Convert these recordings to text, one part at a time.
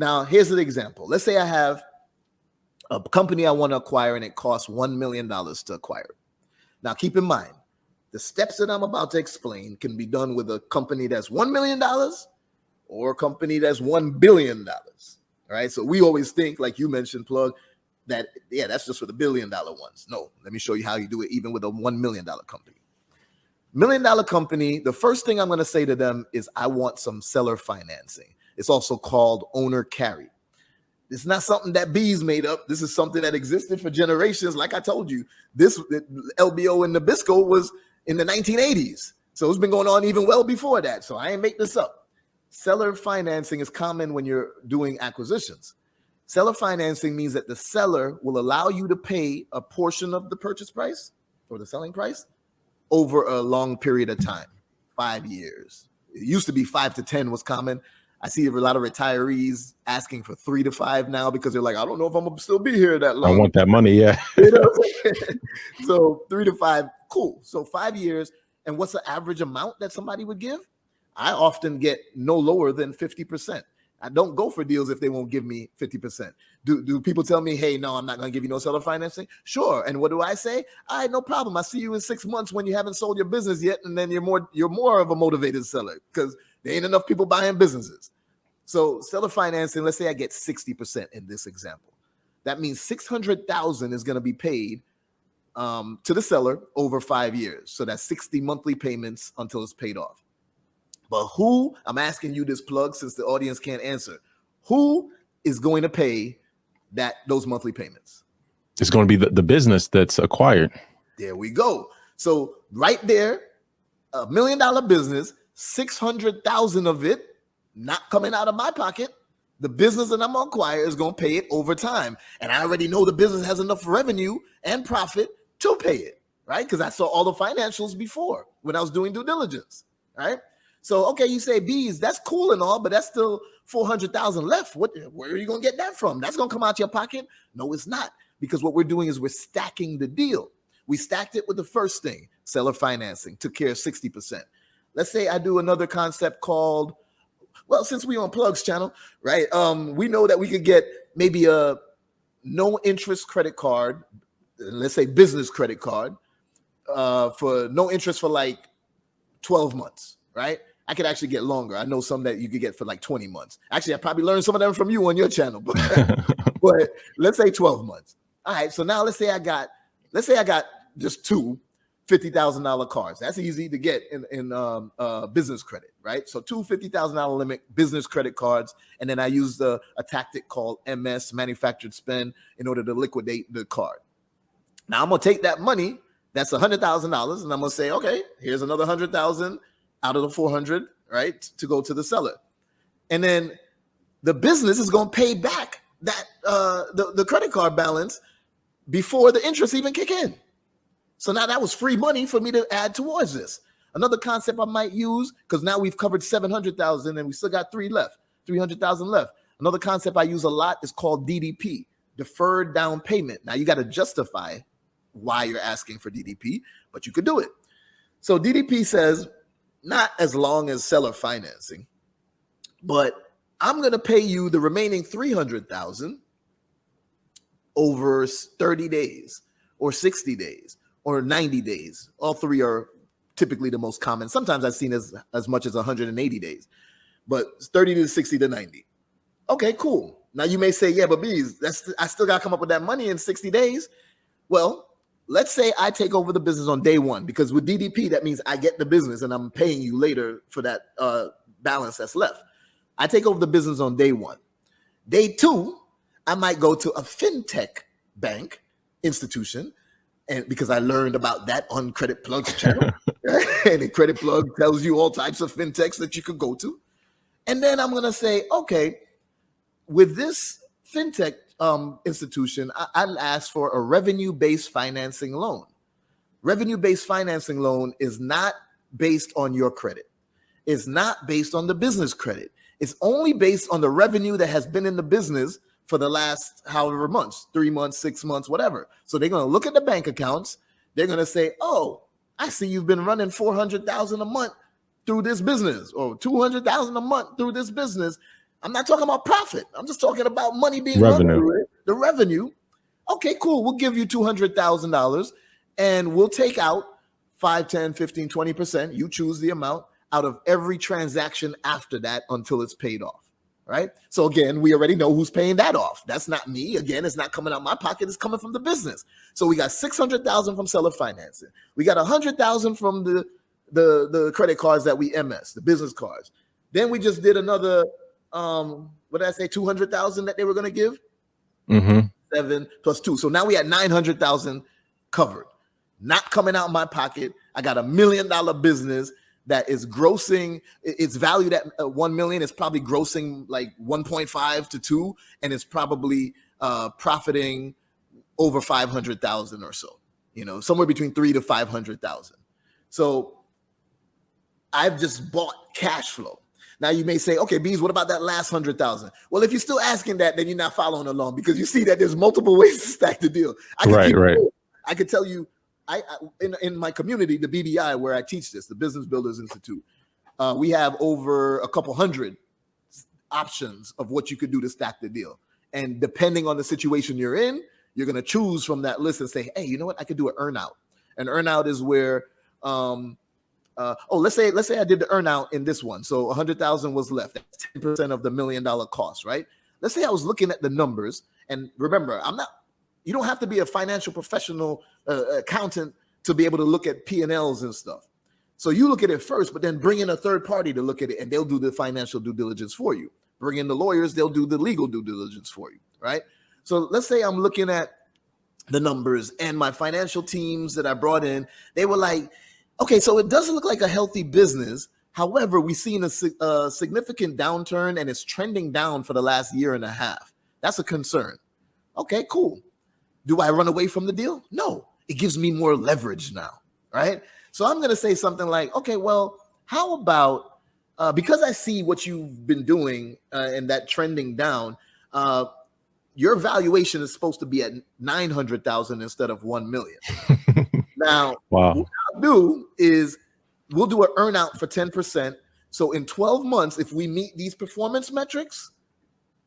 Now, here's an example. Let's say I have a company I want to acquire and it costs $1 million to acquire. Now, keep in mind, the steps that I'm about to explain can be done with a company that's $1 million or a company that's $1 billion. All right. So we always think, like you mentioned, Plug, that, yeah, that's just for the $1 billion ones. No, let me show you how you do it even with a $1 million company. $1 million company, the first thing I'm going to say to them is I want some seller financing. It's also called owner carry. It's not something that Bees made up. This is something that existed for generations. Like I told you, this LBO and Nabisco was in the 1980s. So it's been going on even well before that. So I ain't make this up. Seller financing is common when you're doing acquisitions. Seller financing means that the seller will allow you to pay a portion of the purchase price or the selling price over a long period of time, 5 years. It used to be 5 to 10 was common. I see a lot of retirees asking for 3 to 5 now because they're like, I don't know if I'm gonna still be here that long. I want that money, yeah. You know? So 3 to 5, cool. So 5 years. And what's the average amount that somebody would give? I often get no lower than 50%. I don't go for deals if they won't give me 50%. Do people tell me, hey, no, I'm not going to give you no seller financing? Sure. And what do I say? All right, no problem. I see you in 6 months when you haven't sold your business yet. And then you're more of a motivated seller because there ain't enough people buying businesses. So seller financing, let's say I get 60% in this example. That means $600,000 is going to be paid to the seller over 5 years. So that's 60 monthly payments until it's paid off. But who, I'm asking you this, Plug, since the audience can't answer, who is going to pay those monthly payments? It's going to be the business that's acquired. There we go. So right there, $1 million business, 600,000 of it not coming out of my pocket. The business that I'm going to acquire is going to pay it over time. And I already know the business has enough revenue and profit to pay it, right? Because I saw all the financials before when I was doing due diligence, right? So, okay, you say, Bees, that's cool and all, but that's still 400,000 left. Where are you going to get that from? That's going to come out your pocket? No, it's not. Because what we're doing is we're stacking the deal. We stacked it with the first thing, seller financing, took care of 60%. Let's say I do another concept called, well, since we on Plug's channel, right? We know that we could get maybe a no interest credit card, let's say business credit card, for no interest for like 12 months, right? I could actually get longer. I know some that you could get for like 20 months. Actually, I probably learned some of them from you on your channel, but let's say 12 months. All right. So now let's say I got just two $50,000 cards. That's easy to get in business credit, right? So two $50,000 limit business credit cards. And then I use a tactic called MS, manufactured spend, in order to liquidate the card. Now I'm going to take that money, that's $100,000, and I'm going to say, okay, here's another 100,000 out of the 400, right, to go to the seller. And then the business is going to pay back that the credit card balance before the interest even kick in. So now that was free money for me to add towards this. Another concept I might use, because now we've covered 700,000 and we still got 300,000 left. Another concept I use a lot is called DDP, deferred down payment. Now you got to justify why you're asking for DDP, but you could do it. So DDP says, not as long as seller financing, but I'm going to pay you the remaining 300,000 over 30 days or 60 days or 90 days. All three are typically the most common. Sometimes I've seen as much as 180 days, but 30 to 60 to 90. Okay, cool. Now you may say, yeah, but Bees, I still got to come up with that money in 60 days. Well, let's say I take over the business on day one, because with DDP, that means I get the business and I'm paying you later for that balance that's left. I take over the business on day one. Day two, I might go to a fintech bank institution, and because I learned about that on Credit Plug's channel. And the Credit Plug tells you all types of fintechs that you could go to. And then I'm going to say, okay, with this fintech institution, I'll ask for a revenue-based financing loan. Revenue-based financing loan is not based on your credit. It's not based on the business credit. It's only based on the revenue that has been in the business for the last however months, 3 months, 6 months, whatever. So they're going to look at the bank accounts. They're going to say, oh, I see you've been running 400,000 a month through this business, or 200,000 a month through this business. I'm not talking about profit. I'm just talking about money being run Revenue. through it, the revenue. Okay, cool. We'll give you $200,000 and we'll take out 5, 10, 15, 20%. You choose the amount out of every transaction after that until it's paid off. Right. So again, we already know who's paying that off. That's not me. Again, it's not coming out of my pocket. It's coming from the business. So we got 600,000 from seller financing. We got 100,000 from the credit cards that we MS, the business cards. Then we just did another, what did I say, 200,000 that they were going to give? 7 plus 2. So now we had 900,000 covered, not coming out of my pocket. I got $1 million business that is grossing. It's valued at 1 million. It's probably grossing like 1.5 to 2, and it's probably profiting over 500,000 or so. Somewhere between 3 to 500,000. So I've just bought cash flow. Now you may say, okay, Beans, what about that last 100,000? Well, if you're still asking that, then you're not following along, because you see that there's multiple ways to stack the deal. I could tell you, in my community, the BBI, where I teach this, the Business Builders Institute, we have over a couple hundred options of what you could do to stack the deal. And depending on the situation you're in, you're going to choose from that list and say, hey, you know what? I could do an earnout. An earnout is where, let's say I did the earnout in this one. So 100,000 was left. That's 10% of the $1 million cost, right? Let's say I was looking at the numbers, and remember, you don't have to be a financial professional accountant to be able to look at P&Ls and stuff. So you look at it first, but then bring in a third party to look at it, and they'll do the financial due diligence for you. Bring in the lawyers, they'll do the legal due diligence for you, right? So let's say I'm looking at the numbers, and my financial teams that I brought in, they were like, okay, so it doesn't look like a healthy business. However, we've seen a significant downturn, and it's trending down for the last year and a half. That's a concern. Okay, cool. Do I run away from the deal? No, it gives me more leverage now, right? So I'm going to say something like, okay, well, how about, because I see what you've been doing and that trending down, your valuation is supposed to be at 900,000 instead of 1 million. Now, wow. What I'll do is we'll do an earnout for 10%. So in 12 months, if we meet these performance metrics,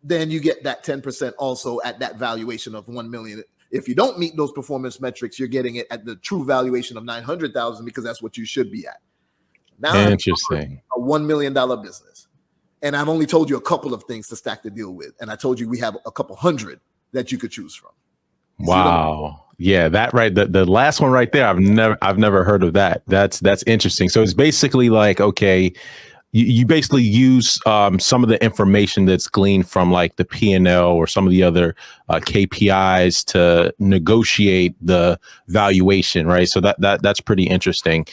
then you get that 10% also at that valuation of 1 million. If you don't meet those performance metrics, you're getting it at the true valuation of 900,000, because that's what you should be at. Now, interesting. A $1 million business. And I've only told you a couple of things to stack the deal with. And I told you we have a couple hundred that you could choose from. Wow. Yeah, that right. The last one right there, I've never heard of that. That's interesting. So it's basically like, okay, you basically use some of the information that's gleaned from like the P&L or some of the other KPIs to negotiate the valuation, right? So that's pretty interesting.